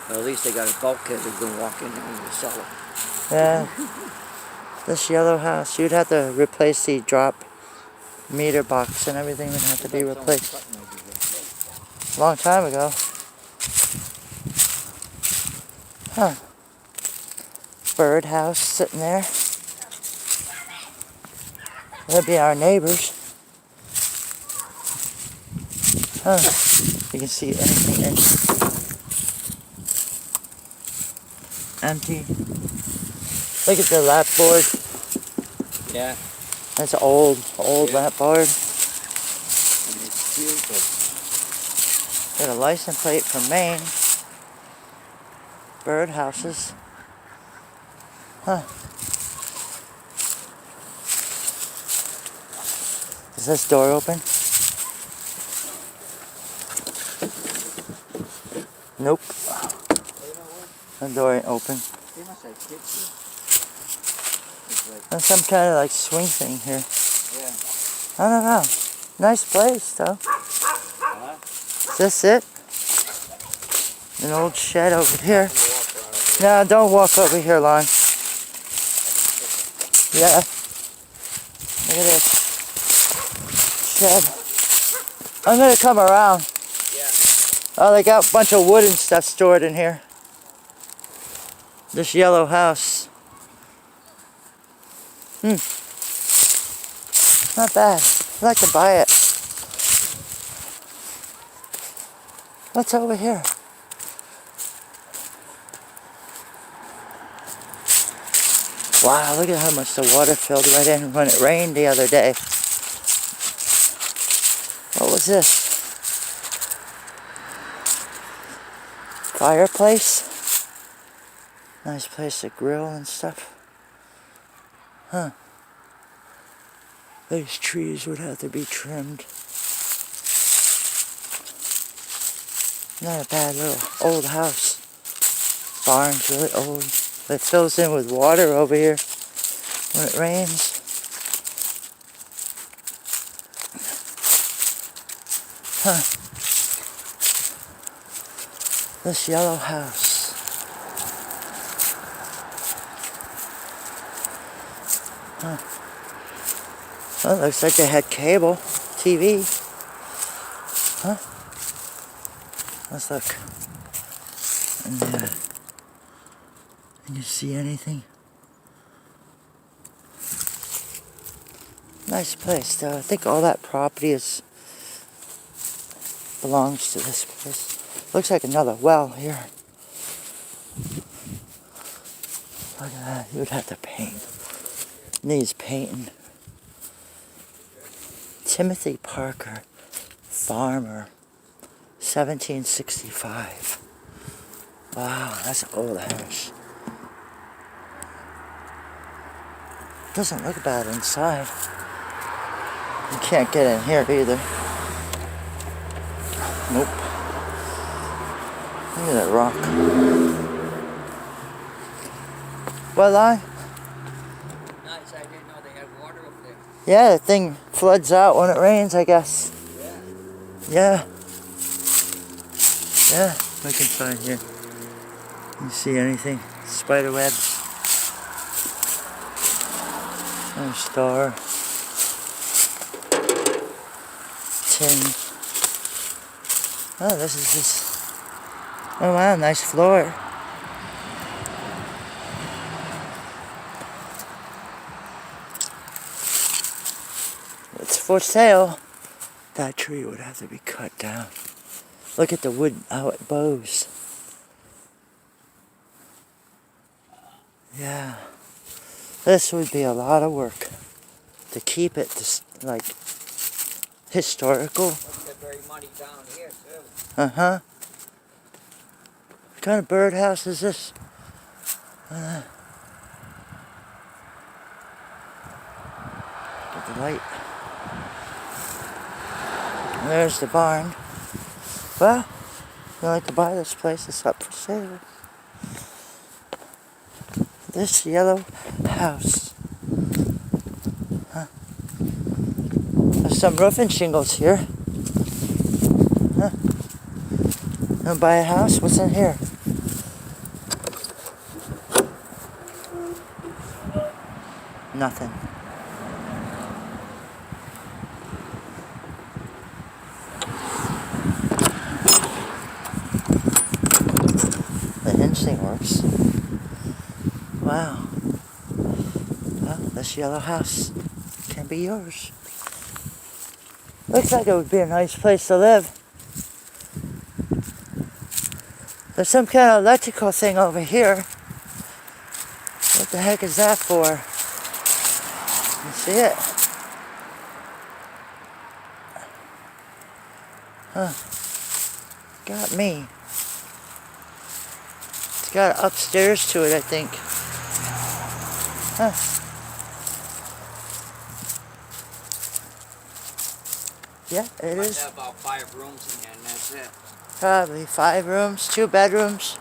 Well, at least they got a bulkhead that can walk in there and sell it. Yeah. This yellow house, you'd have to replace the drop meter box and everything would have to be replaced. A long time ago. Huh. Birdhouse sitting there. That'd be our neighbors. Huh. You can see anything in here. Empty. Look at the lap board. Yeah. That's an old lap board. And it's beautiful. Got a license plate from Maine. Birdhouses. Huh. Is this door open? Nope. The door ain't open. They must have kids here. There's some kind of like swing thing here. Yeah. I don't know. Nice place though. Is this it? An old shed over here. No, don't walk over here, Lon. Yeah. Look at this shed. I'm gonna come around. Yeah. Oh, they got a bunch of wood and stuff stored in here. This yellow house. Not bad. I'd like to buy it. What's over here? Wow, look at how much the water filled right in when it rained the other day. What was this? Fireplace? Nice place to grill and stuff. Huh. These trees would have to be trimmed. Not a bad little old house. Barn's really old. It fills in with water over here when it rains. Huh. This yellow house. Huh. Well, it looks like they had cable TV. Huh? Let's look. And can you see anything? Nice place though. I think all that property belongs to this place. Looks like another well here. Look at that. You would have to paint. Needs painting. Timothy Parker, farmer, 1765. Wow, that's an old house. Doesn't look bad inside. You can't get in here either. Nope. Look at that rock. Well, Nice, I didn't know they had water up there. yeah, the thing floods out when it rains, I guess. Yeah. Yeah, we can find here. You see anything? Spider webs. There's star. Tin. Oh, this is just. Oh wow, nice floor. It's for sale. That tree would have to be cut down. Look at the wood, how it bows. Yeah. This would be a lot of work to keep it like historical. Must get very muddy down here too. Uh-huh. What kind of birdhouse is this? Get the light. There's the barn. Well, if you like to buy this place, it's up for sale. This yellow house. Huh. There's some roofing shingles here. Huh. Wanna buy a house? What's in here? Nothing. The hinge thing works. Wow. Well, this yellow house can be yours. Looks like it would be a nice place to live. There's some kind of electrical thing over here. What the heck is that for? You see it? Huh. Got me. It's got upstairs to it, I think. Huh. Yeah, it Must is. have about 5 rooms in there, and that's it. Probably 5 rooms, 2 bedrooms.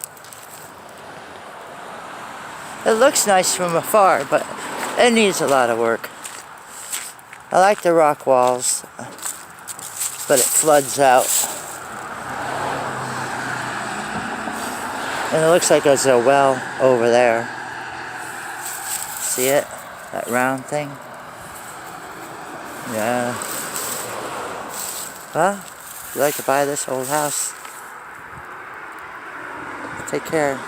It looks nice from afar, but it needs a lot of work. I like the rock walls, but it floods out. And it looks like there's a well over there. See it? That round thing? Yeah. Well, if you'd like to buy this old house, take care.